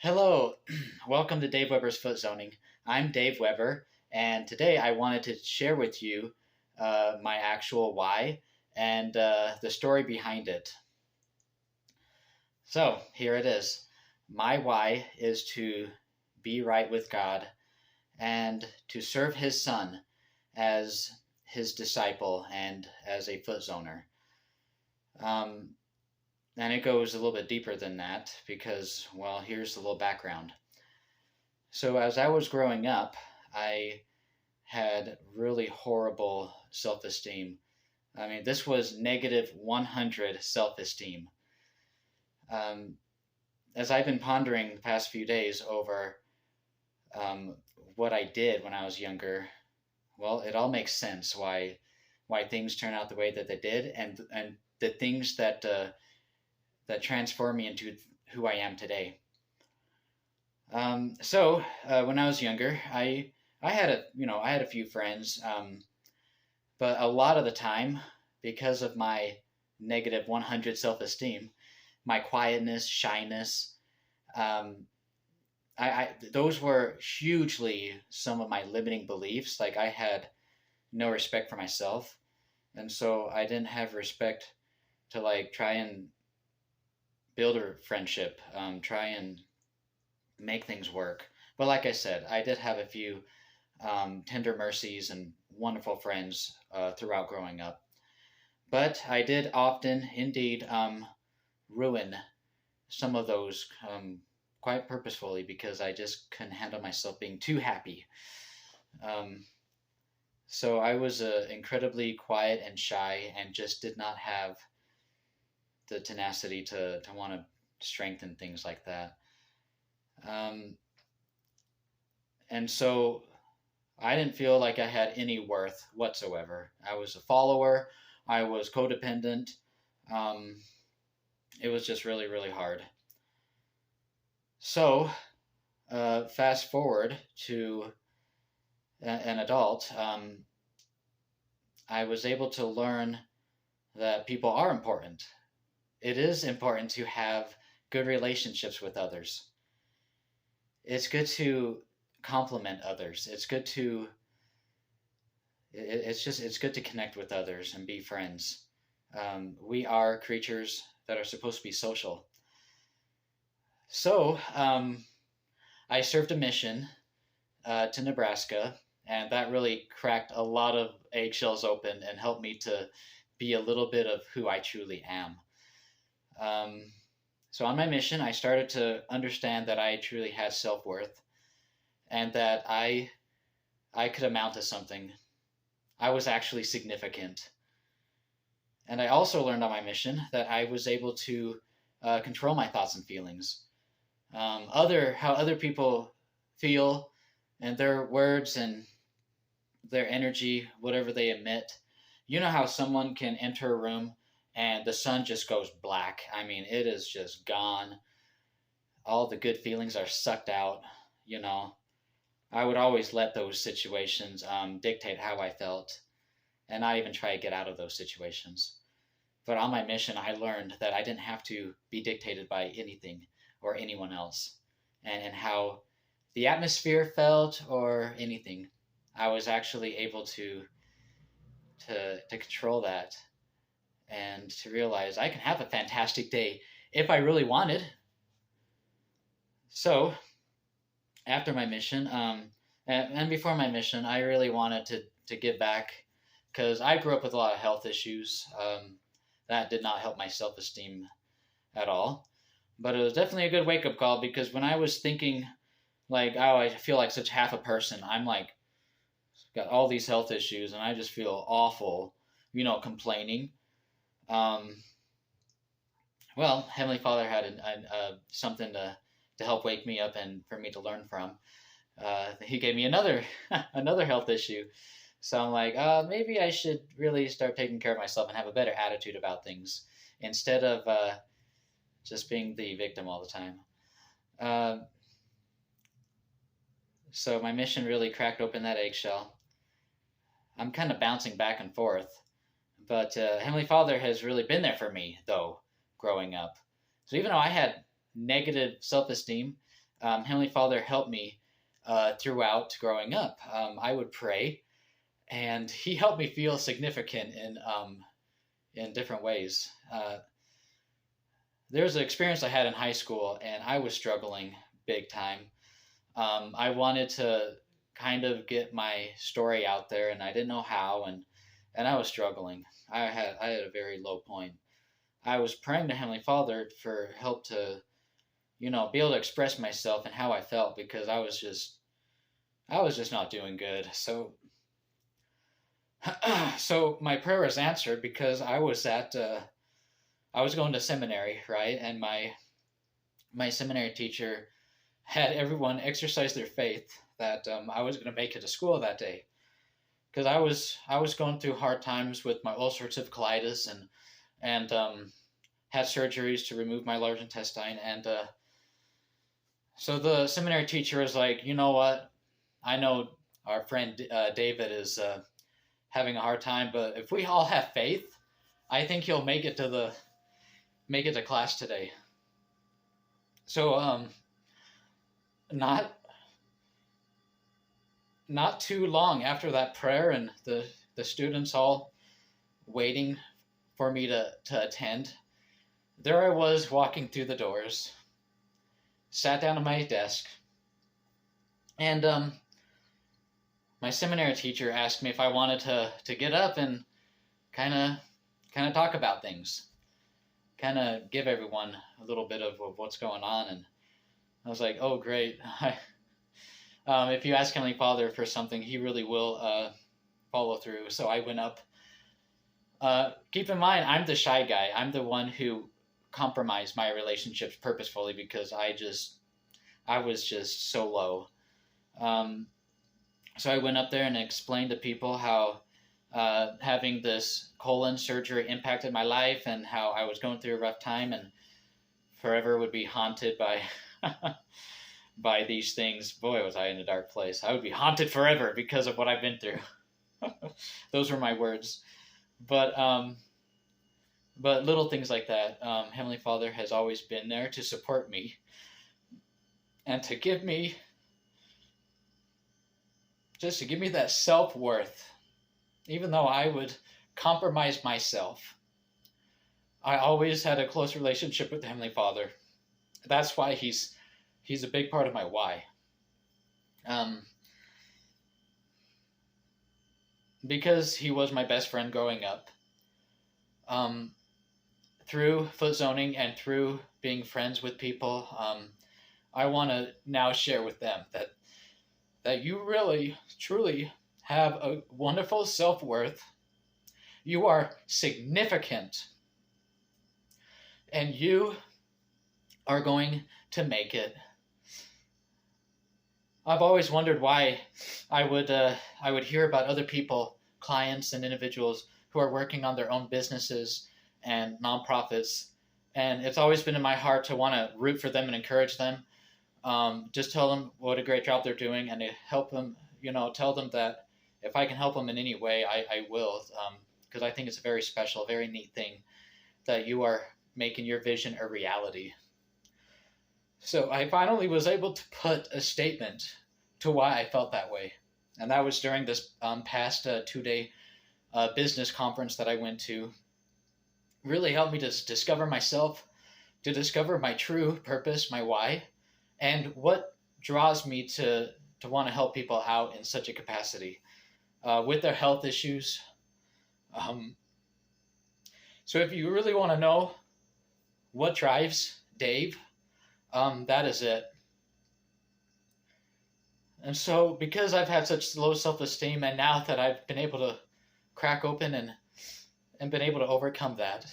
Hello, welcome to Dave Weber's Foot Zoning. I'm Dave Weber, and today I wanted to share with you my actual why and the story behind it. So, here it is. My why is to be right with God and to serve His Son as His disciple and as a foot zoner. Um, and it goes a little bit deeper than that because, well, here's a little background. So, as I was growing up, I had really horrible self esteem. I mean, this was negative 100 self esteem. Um, as I've been pondering the past few days over um, what I did when I was younger, well, it all makes sense why things turn out the way that they did, and the things that transform me into who I am today. When I was younger, I had a few friends, but a lot of the time, because of my negative 100 self esteem, my quietness, shyness, um, those were hugely some of my limiting beliefs. Like I had no respect for myself, and so I didn't have respect to like try and build a friendship, try and make things work. But like I said, I did have a few tender mercies and wonderful friends throughout growing up. But I did often, indeed, ruin some of those quite purposefully because I just couldn't handle myself being too happy. Um, so I was incredibly quiet and shy and just did not have the tenacity to want to strengthen things like that. Um, and so I didn't feel like I had any worth whatsoever. I was a follower. I was codependent. Um, it was just really, really hard. So, fast forward to an adult, I was able to learn that people are important. It is important to have good relationships with others. It's good to compliment others. It's good to connect with others and be friends. We are creatures that are supposed to be social. So I served a mission to Nebraska, and that really cracked a lot of eggshells open and helped me to be a little bit of who I truly am. Um, so on my mission, I started to understand that I truly had self worth and that I could amount to something. I was actually significant. And I also learned on my mission that I was able to control my thoughts and feelings. How other people feel and their words and their energy, whatever they emit. You know how someone can enter a room and the sun just goes black. I mean, it is just gone. All the good feelings are sucked out. You know, I would always let those situations dictate how I felt, and not even try to get out of those situations. But on my mission, I learned that I didn't have to be dictated by anything or anyone else, and how the atmosphere felt or anything. I was actually able to control that and to realize I can have a fantastic day if I really wanted. So after my mission, and before my mission, I really wanted to give back because I grew up with a lot of health issues. That did not help my self esteem at all. But it was definitely a good wake up call because when I was thinking, like, oh, I feel like such half a person, I'm like, got all these health issues and I just feel awful, complaining. Um, well, Heavenly Father had something to help wake me up and for me to learn from. He gave me another another health issue. So I'm like, maybe I should really start taking care of myself and have a better attitude about things instead of just being the victim all the time. Uh, so my mission really cracked open that eggshell. I'm kind of bouncing back and forth, but Heavenly Father has really been there for me, though, growing up. So even though I had negative self esteem, Heavenly Father helped me throughout growing up. I would pray, and He helped me feel significant in different ways. There was an experience I had in high school, and I was struggling big time. I wanted to kind of get my story out there, and I didn't know how, and I was struggling. I had a very low point. I was praying to Heavenly Father for help to, be able to express myself and how I felt, because I was just not doing good. So my prayer was answered because I was going to seminary, right? And my seminary teacher had everyone exercise their faith that I was going to make it to school that day, because I was going through hard times with my ulcerative colitis, and had surgeries to remove my large intestine. And so the seminary teacher was like, you know what? I know our friend David is having a hard time, but if we all have faith, I think he'll make it to class today. So not not too long after that prayer, and the students all waiting for me to attend, there I was walking through the doors, sat down at my desk, and my seminary teacher asked me if I wanted to get up and kind of talk about things, kind of give everyone a little bit of what's going on. And I was like, oh, great. If you ask Heavenly Father for something, He really will follow through. So I went up. Keep in mind, I'm the shy guy. I'm the one who compromised my relationships purposefully because I was just so low. So I went up there and explained to people how having this colon surgery impacted my life, and how I was going through a rough time and forever would be haunted by by these things. Boy, was I in a dark place. I would be haunted forever because of what I've been through. Those were my words. But little things like that. Heavenly Father has always been there to support me and to give me that self-worth. Even though I would compromise myself, I always had a close relationship with the Heavenly Father. That's why He's a big part of my why. Because He was my best friend growing up. Through foot zoning and through being friends with people, I want to now share with them that you really, truly have a wonderful self-worth. You are significant. And you are going to make it. I've always wondered why I would hear about other people, clients and individuals who are working on their own businesses and nonprofits, and it's always been in my heart to want to root for them and encourage them. Just tell them what a great job they're doing, and to help them. Tell them that if I can help them in any way, I will, because I think it's a very special, very neat thing that you are making your vision a reality. So I finally was able to put a statement to why I felt that way. And that was during this past 2-day business conference that I went to. Really helped me to discover myself, to discover my true purpose, my why, and what draws me to want to help people out in such a capacity with their health issues. So if you really want to know what drives Dave, that is it. And so because I've had such low self-esteem, and now that I've been able to crack open and been able to overcome that,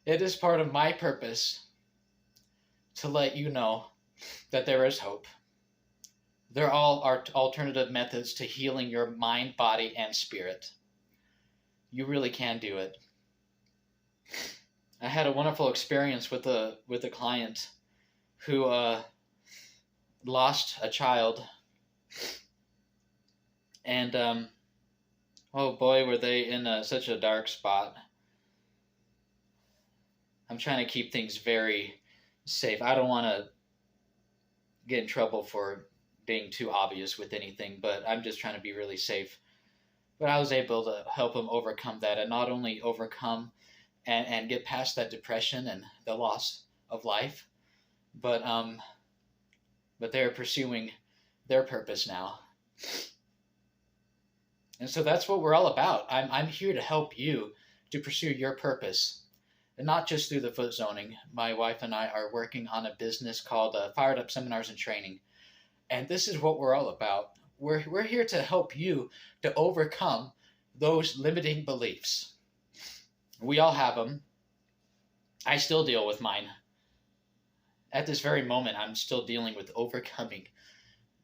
it is part of my purpose to let you know that there is hope. There all are alternative methods to healing your mind, body, and spirit. You really can do it. I had a wonderful experience with a client who lost a child, and oh boy, were they in such a dark spot. I'm trying to keep things very safe. I don't want to get in trouble for being too obvious with anything, but I'm just trying to be really safe. But I was able to help him overcome that, and not only overcome and get past that depression and the loss of life, but they're pursuing their purpose now. And so that's what we're all about. I'm here to help you to pursue your purpose, and not just through the foot zoning. My wife and I are working on a business called Fired Up Seminars and Training, and this is what we're all about. We're here to help you to overcome those limiting beliefs. We all have them. I still deal with mine. At this very moment, I'm still dealing with overcoming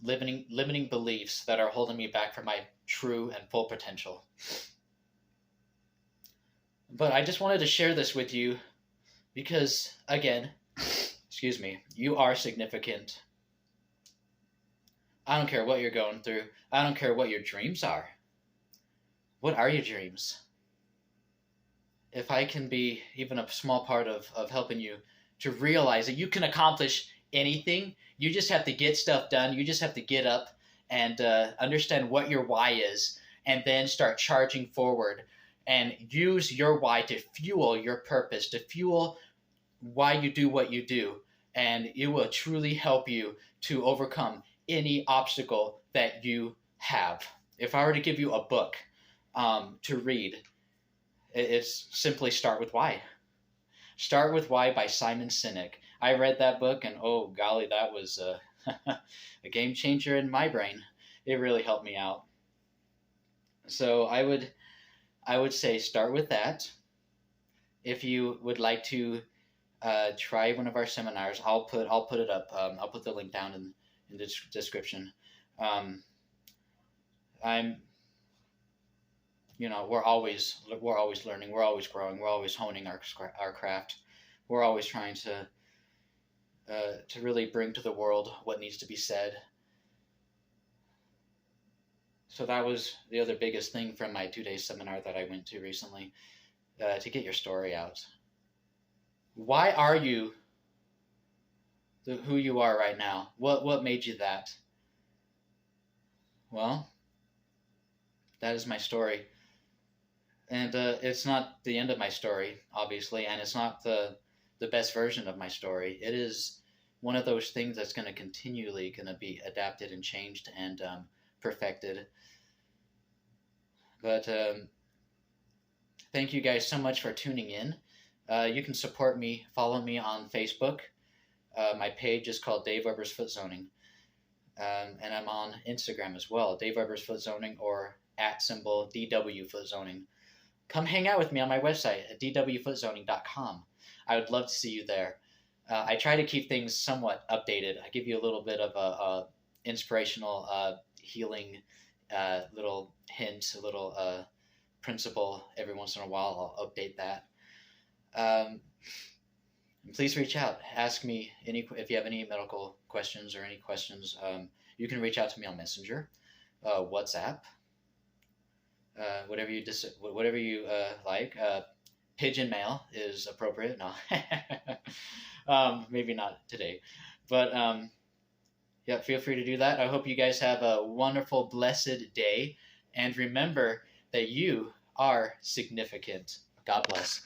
limiting beliefs that are holding me back from my true and full potential. But I just wanted to share this with you because, again, excuse me, you are significant. I don't care what you're going through. I don't care what your dreams are. What are your dreams? If I can be even a small part of helping you to realize that you can accomplish anything, you just have to get stuff done. You just have to get up and understand what your why is, and then start charging forward and use your why to fuel your purpose, to fuel why you do what you do. And it will truly help you to overcome any obstacle that you have. If I were to give you a book to read, it's simply Start With Why. Start With Why by Simon Sinek. I read that book, and oh golly, that was a game changer in my brain. It really helped me out. So I would say start with that. If you would like to try one of our seminars, I'll put it up. I'll put the link down in the description. We're always learning. We're always growing. We're always honing our craft. We're always trying to really bring to the world what needs to be said. So that was the other biggest thing from my 2-day seminar that I went to recently, to get your story out. Why are you who you are right now? What made you that? Well, that is my story. And it's not the end of my story, obviously, and it's not the best version of my story. It is one of those things that's going to be adapted and changed and perfected. But thank you guys so much for tuning in. You can support me, follow me on Facebook. My page is called Dave Weber's Foot Zoning. And I'm on Instagram as well, Dave Weber's Foot Zoning, or @DW Foot Zoning. Come hang out with me on my website at dwfootzoning.com. I would love to see you there. I try to keep things somewhat updated. I give you a little bit of a inspirational, healing little hint, a little principle every once in a while. I'll update that. Please reach out. Ask me if you have any medical questions or any questions. You can reach out to me on Messenger, WhatsApp, whatever you like. Pigeon mail is appropriate. No, maybe not today, but yeah, feel free to do that. I hope you guys have a wonderful, blessed day, and remember that you are significant. God bless.